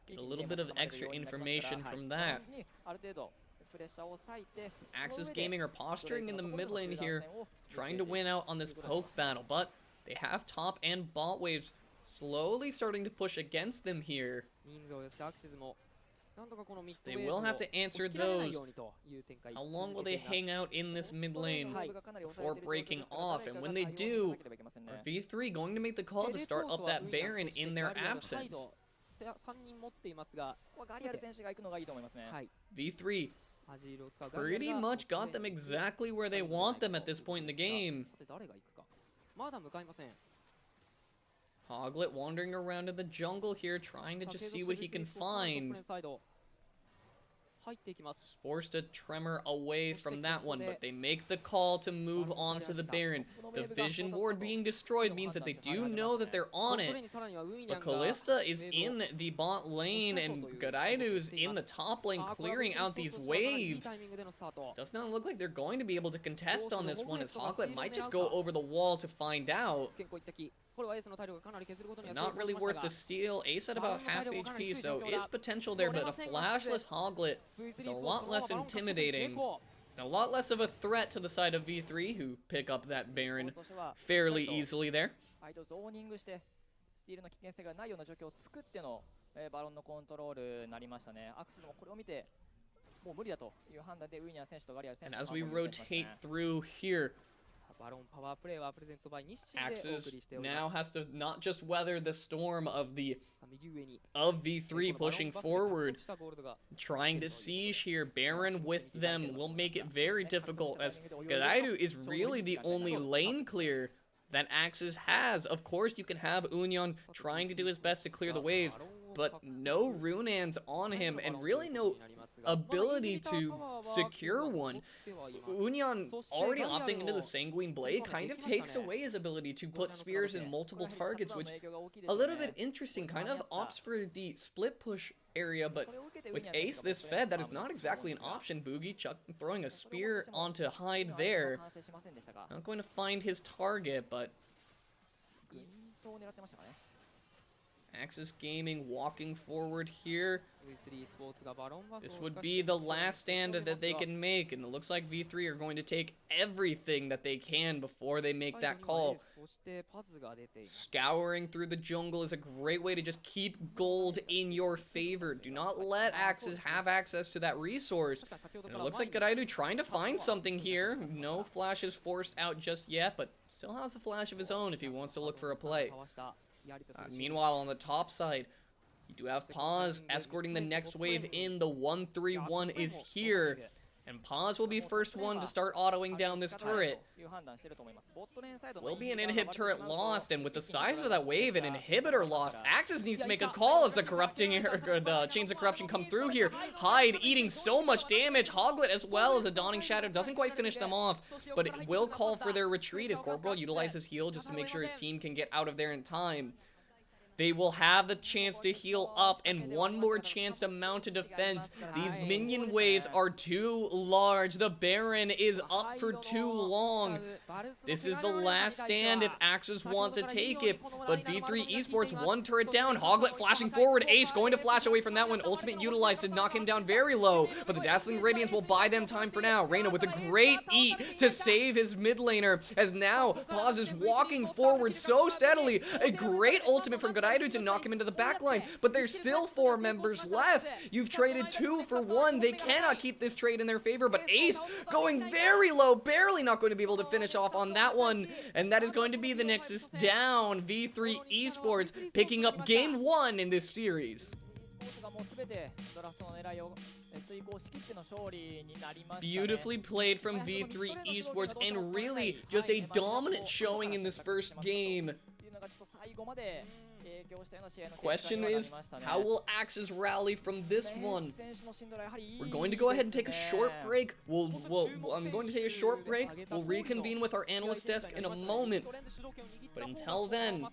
Get a little bit of extra information from that. AXIZ Gaming are posturing in the mid lane here, trying to win out on this poke battle, but they have top and bot waves slowly starting to push against them here. They will have to answer those. How long will they hang out in this mid lane before breaking off? And when they do, are V3 going to make the call to start up that Baron in their absence? V3 pretty much got them exactly where they want them at this point in the game. Hoglet wandering around in the jungle here, trying to just see what he can find. Forced a Tremor away from that one, but they make the call to move on to the Baron. The Vision Ward being destroyed means that they do know that they're on it. But Kalista is in the bot lane, and Garairu's in the top lane, clearing out these waves. Does not look like they're going to be able to contest on this one, as Hoglet might just go over the wall to find out. Not really worth the steal. Ace at about half HP, so is potential there, but a flashless Hoglet is a lot less intimidating. And a lot less of a threat to the side of V3, who pick up that Baron fairly easily there. And as we rotate through here, AXIZ now has to not just weather the storm of V3 pushing forward, trying to siege here. Baron with them will make it very difficult, as Garairu is really the only lane clear that AXIZ has. Of course, you can have Union trying to do his best to clear the waves, but no Runans on him, and really no ability to secure one. Union already opting into the Sanguine Blade kind of takes away his ability to put spears in multiple targets, which a little bit interesting, kind of opts for the split push area, but with Ace this fed, that is not exactly an option. Boogie throwing a spear onto Hyde there. Not going to find his target, but AXIZ Gaming walking forward here. This would be the last stand that they can make, and it looks like V3 are going to take everything that they can before they make that call. Scouring through the jungle is a great way to just keep gold in your favor. Do not let AXIZ have access to that resource. And it looks like Garairu trying to find something here. No flashes forced out just yet, but still has a flash of his own if he wants to look for a play. Meanwhile, on the top side, you do have Paz escorting the next wave in. The 1-3-1 is here, and Paz will be first one to start autoing down this turret. Will be an inhib turret lost, and with the size of that wave, an inhibitor lost. AXIZ needs to make a call as the the Chains of Corruption come through here. Hyde eating so much damage. Hoglet as well as a Dawning Shadow doesn't quite finish them off, but it will call for their retreat as Corporal utilizes heal just to make sure his team can get out of there in time. They will have the chance to heal up and one more chance to mount a defense. These minion waves are too large. The Baron is up for too long. This is the last stand if AXIZ want to take it. But V3 Esports, one turret down. Hoglet flashing forward. Ace going to flash away from that one. Ultimate utilized to knock him down very low. But the Dazzling Radiance will buy them time for now. Reyna with a great eat to save his mid laner. As now, Paz is walking forward so steadily. A great ultimate from Garairu to knock him into the backline, but there's still 4 members left. You've traded 2 for 1. They cannot keep this trade in their favor, but Ace going very low, barely not going to be able to finish off on that one, and that is going to be the Nexus down. V3 Esports picking up game 1 in this series. Beautifully played from V3 Esports, and really just a dominant showing in this first game.
影響したような試合の
Question
結果にはなり
is,
ましたね。
how will AXIZ rally from this one?
選手のシンドラやはりいい
We're going to go ahead and take a
です
short
ね
break. I'm going to take a short break. We'll reconvene with our analyst desk in a moment. But until then,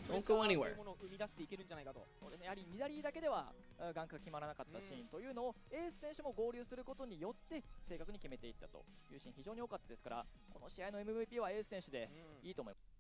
don't go anywhere.
そうですね、やはり左だけでは眼科が決まらなかったシーンというのをエース選手も合流することによって正確に決めていったというシーン非常に多かったですから、この試合の MVP はエース選手でいいと思います。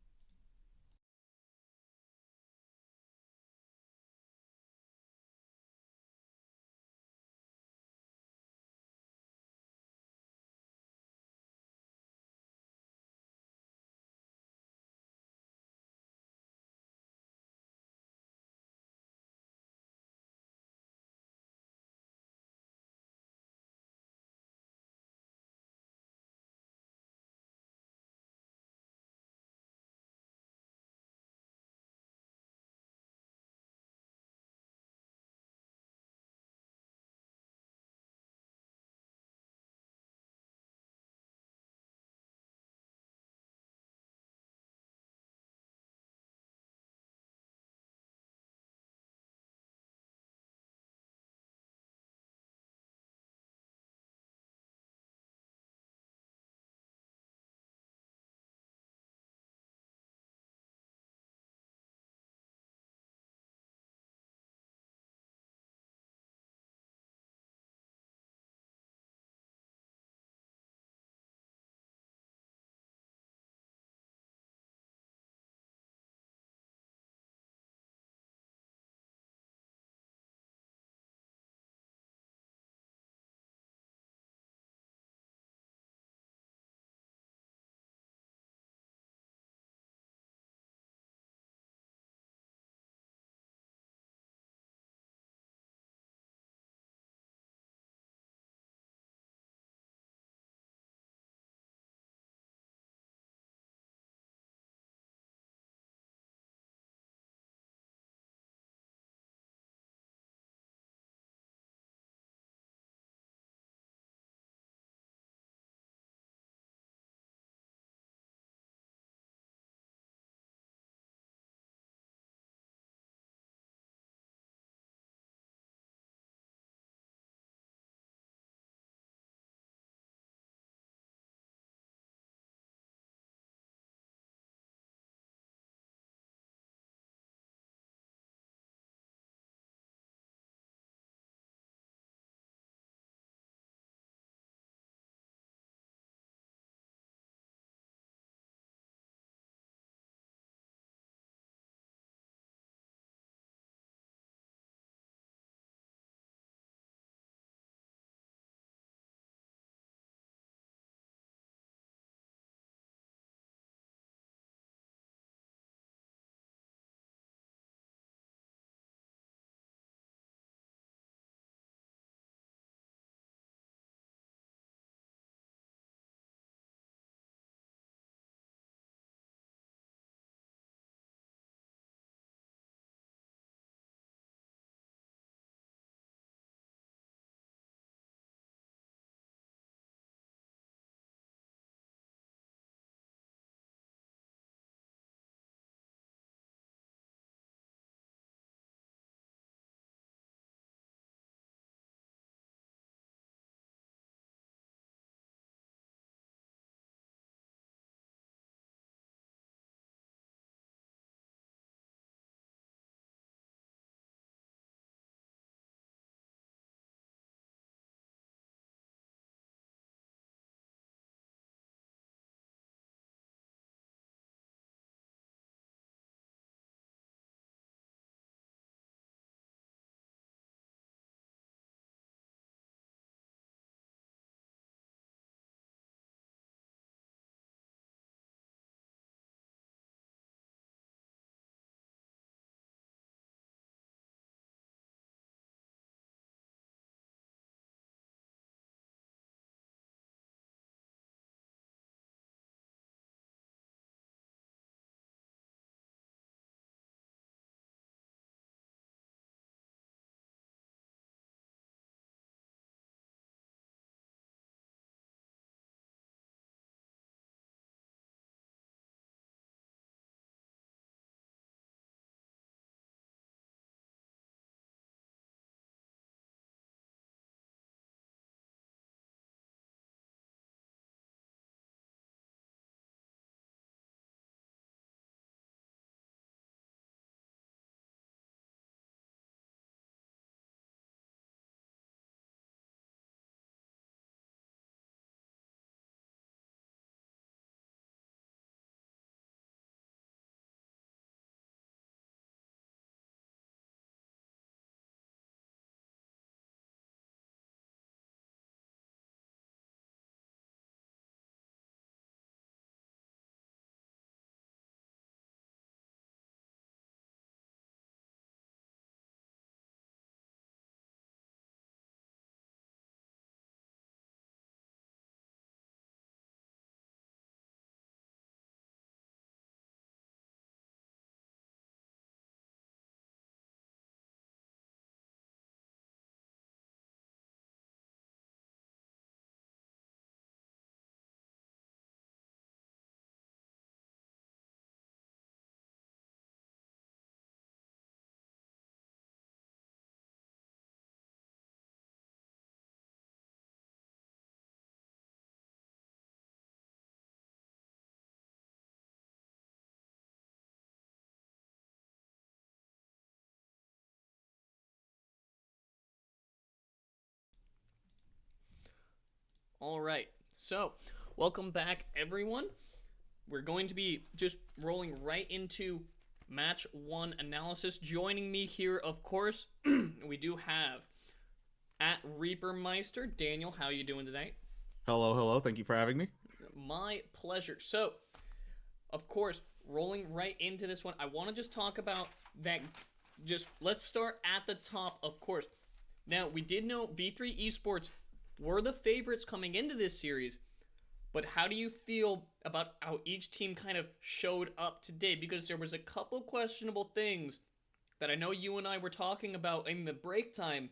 All right, so welcome back, everyone. We're going to be just rolling right into match 1 analysis. Joining me here, of course, we do have at Reapermeister. Daniel, how are you doing tonight?
Hello. Thank you for having me.
My pleasure. So, of course, rolling right into this one, I want to just talk about that. Just let's start at the top, of course. Now, we did know V3 Esports were the favorites coming into this series, but how do you feel about how each team kind of showed up today? Because there was a couple questionable things that I know you and I were talking about in the break time,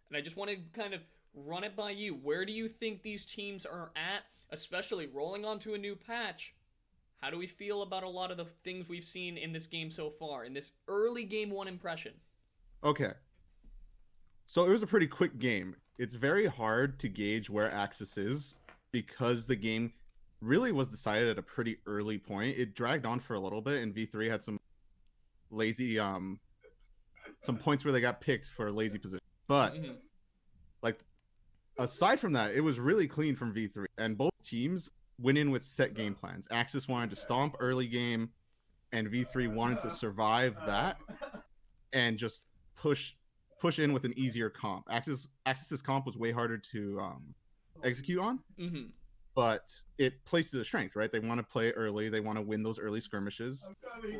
and I just want to kind of run it by you. Where do you think these teams are at, especially rolling onto a new patch? How do we feel about a lot of the things we've seen in this game so far, in this early Game 1 impression?
Okay. So it was a pretty quick game. It's very hard to gauge where AXIZ is because the game really was decided at a pretty early point. It dragged on for a little bit, and V3 had some lazy, some points where they got picked for lazy position. But, like, aside from that, it was really clean from V3, and both teams went in with set game plans. AXIZ wanted to stomp early game, and V3 wanted to survive that and just push in with an easier comp. AXIZ's comp was way harder to execute on, but it plays to the strength, right? They want to play early. They want to win those early skirmishes.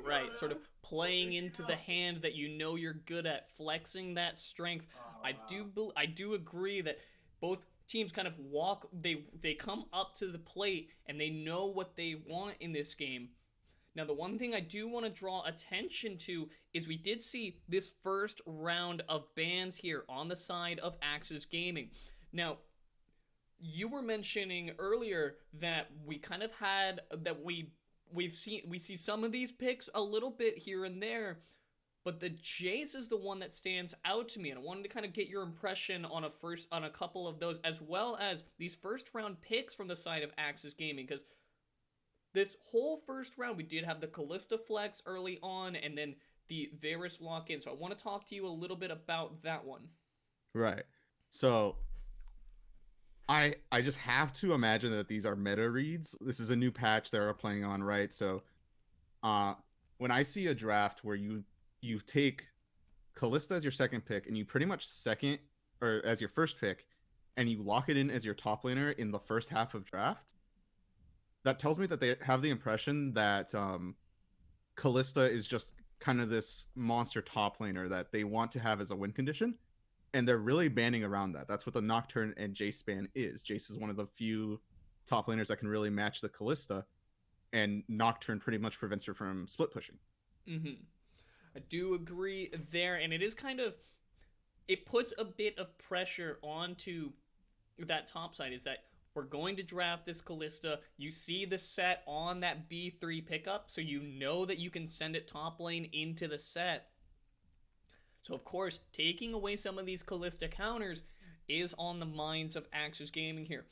Right, sort of playing into the hand that you know you're good at, flexing that strength. I do agree that both teams kind of they come up to the plate and they know what they want in this game. Now, the one thing I do want to draw attention to is we did see this first round of bans here on the side of AXIZ Gaming. Now, you were mentioning earlier that we kind of had that we see some of these picks a little bit here and there, but the Jace is the one that stands out to me, and I wanted to kind of get your impression on a couple of those, as well as these first round picks from the side of AXIZ Gaming, because this whole first round, we did have the Callista flex early on, and then the Varus lock-in. So I want to talk to you a little bit about that one.
Right. So I just have to imagine that these are meta reads. This is a new patch they're playing on, right? So when I see a draft where you take Callista as your second pick and you pretty much as your first pick and you lock it in as your top laner in the first half of draft, that tells me that they have the impression that Callista is just kind of this monster top laner that they want to have as a win condition, and they're really banning around that. That's what the Nocturne and Jace ban is. Jace is one of the few top laners that can really match the Callista, and Nocturne pretty much prevents her from split pushing.
I do agree there, and it is it puts a bit of pressure onto that top side, is that we're going to draft this Callista. You see the set on that B3 pickup, so you know that you can send it top lane into the set. So, of course, taking away some of these Callista counters is on the minds of AXIZ Gaming here.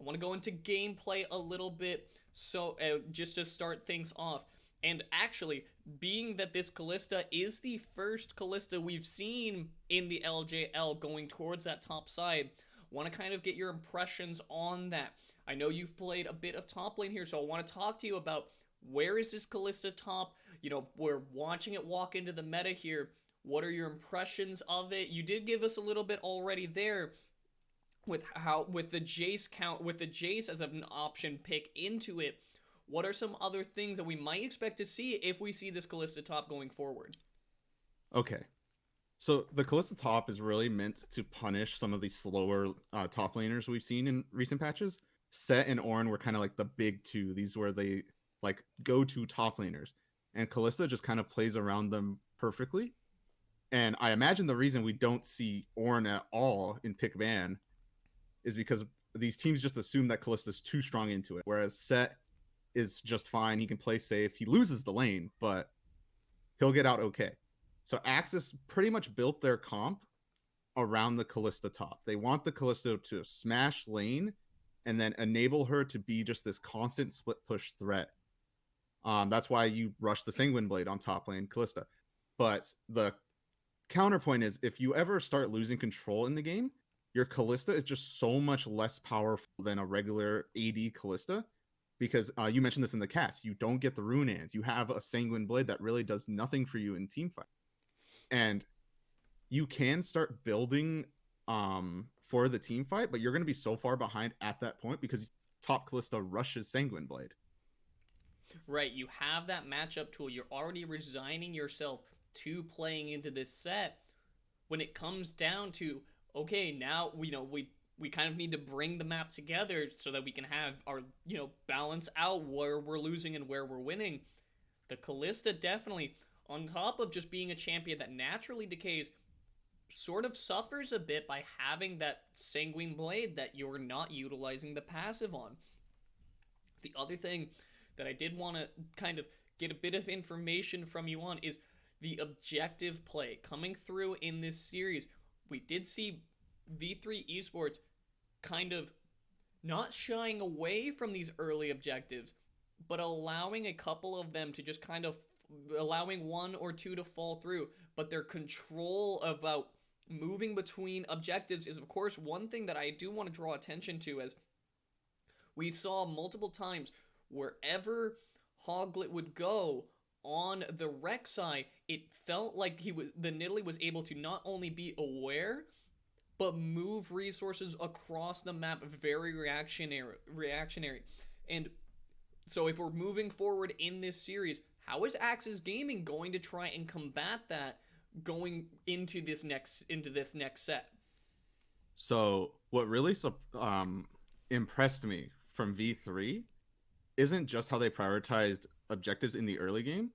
I want to go into gameplay a little bit, so just to start things off. And actually, being that this Callista is the first Callista we've seen in the LJL going towards that top side, want to kind of get your impressions on that. I know you've played a bit of top lane here, so I want to talk to you about where is this Callista top? You know, we're watching it walk into the meta here. What are your impressions of it? You did give us a little bit already there with the Jace count, with the Jace as an option pick into it. What are some other things that we might expect to see if we see this Callista top going forward?
Okay. So the Callista top is really meant to punish some of these slower top laners we've seen in recent patches. Set and Ornn were kind of like the big two. These were the like go-to top laners. And Callista just kind of plays around them perfectly. And I imagine the reason we don't see Ornn at all in pick ban is because these teams just assume that Callista's too strong into it. Whereas Set is just fine. He can play safe. He loses the lane, but he'll get out okay. So AXIZ pretty much built their comp around the Callista top. They want the Callista to smash lane and then enable her to be just this constant split push threat. That's why you rush the Sanguine Blade on top lane Callista. But the counterpoint is if you ever start losing control in the game, your Callista is just so much less powerful than a regular AD Callista, because you mentioned this in the cast. You don't get the Runeans. You have a Sanguine Blade that really does nothing for you in team fight, and you can start building for the team fight, but you're going to be so far behind at that point because top Callista rushes Sanguine Blade.
Right, you have that matchup tool. You're already resigning yourself to playing into this set. When it comes down to, okay, now we kind of need to bring the map together so that we can have our, balance out where we're losing and where we're winning. The Callista definitely, on top of just being a champion that naturally decays, sort of suffers a bit by having that Sanguine Blade that you're not utilizing the passive on. The other thing that I did want to kind of get a bit of information from you on is the objective play coming through in this series. We did see V3 Esports kind of not shying away from these early objectives, but allowing a couple of them to just kind of allowing one or two to fall through. But their control about moving between objectives is, of course, one thing that I do want to draw attention to, as we saw multiple times wherever Hoglet would go on the Rek'Sai, it felt like the Nidalee was able to not only be aware, but move resources across the map very reactionary. And so if we're moving forward in this series, how is AXIZ Gaming going to try and combat that going into this next set?
So what really impressed me from V3 isn't just how they prioritized objectives in the early game,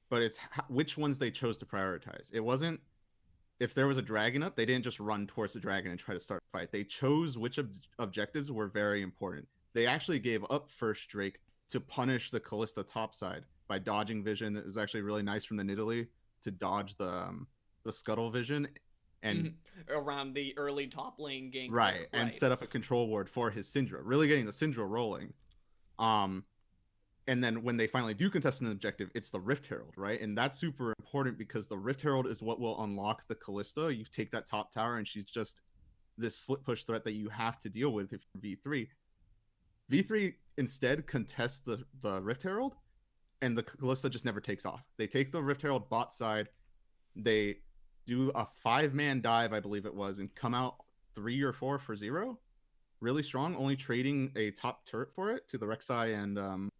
but it's which ones they chose to prioritize. It wasn't, if there was a dragon up, they didn't just run towards the dragon and try to start a fight. They chose which objectives were very important. They actually gave up first Drake to punish the Callista topside by dodging vision. It was actually really nice from the Nidalee to dodge the scuttle vision and
around the early top lane gank.
Right, and set up a control ward for his Syndra, really getting the Syndra rolling. And then when they finally do contest an objective, it's the Rift Herald, right? And that's super important because the Rift Herald is what will unlock the Callista. You take that top tower and she's just this split push threat that you have to deal with if you're V3. V3 instead contests the Rift Herald, and the Callista just never takes off. They take the Rift Herald bot side, they do a 5-man dive, I believe it was, and come out 3 or 4 for 0. Really strong, only trading a top turret for it to the Rek'Sai and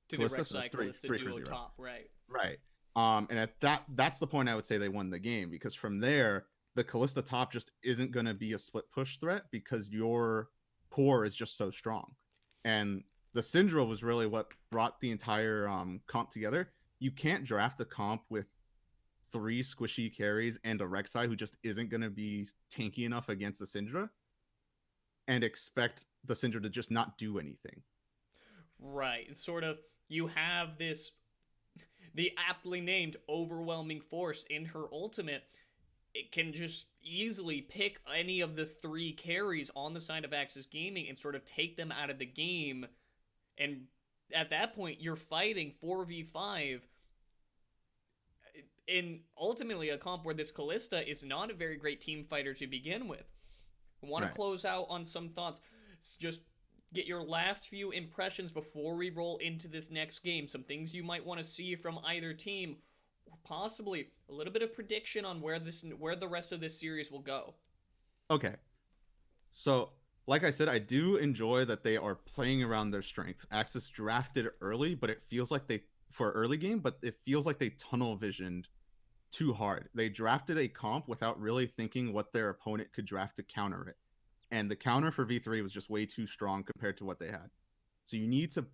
to
Callista,
the
so
Rek'Sai Callista duo top, right.
And at that's the point I would say they won the game, because from there the Callista top just isn't going to be a split push threat because your core is just so strong. And the Syndra was really what brought the entire comp together. You can't draft a comp with 3 squishy carries and a Rek'Sai who just isn't going to be tanky enough against the Syndra and expect the Syndra to just not do anything.
Right. Sort of, you have this, the aptly named overwhelming force in her ultimate. It can just easily pick any of the 3 carries on the side of AXIZ Gaming and sort of take them out of the game. And at that point, you're fighting 4v5 in ultimately a comp where this Callista is not a very great team fighter to begin with. I want to close out on some thoughts. Just get your last few impressions before we roll into this next game. Some things you might want to see from either team. Possibly a little bit of prediction on where the rest of this series will go.
Okay. So, like I said, I do enjoy that they are playing around their strengths. AXIZ drafted early, but it feels like for early game, but it feels like they tunnel visioned too hard. They drafted a comp without really thinking what their opponent could draft to counter it. And the counter for V3 was just way too strong compared to what they had. So you need to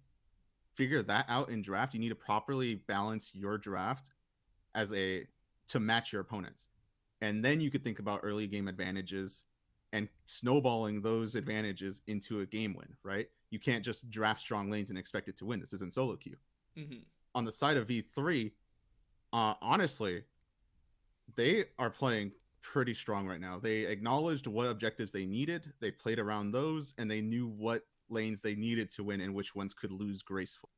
figure that out in draft. You need to properly balance your draft to match your opponents. And then you could think about early game advantages and snowballing those advantages into a game win, right? You can't just draft strong lanes and expect it to win. This isn't solo queue. On the side of V3, honestly, they are playing pretty strong right now. They acknowledged what objectives they needed, they played around those, and they knew what lanes they needed to win and which ones could lose gracefully.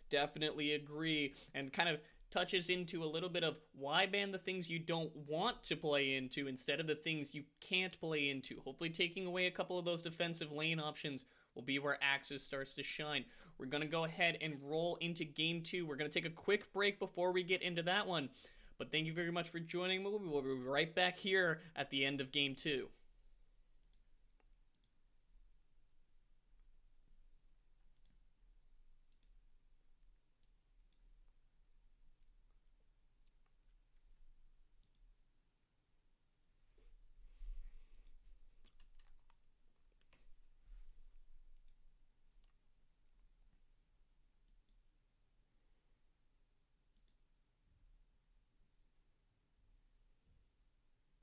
Definitely agree. And kind of touches into a little bit of why ban the things you don't want to play into instead of the things you can't play into. Hopefully taking away a couple of those defensive lane options will be where AXIZ starts to shine. We're going to go ahead and roll into Game 2. We're going to take a quick break before we get into that one. But thank you very much for joining me. We'll be right back here at the end of Game 2.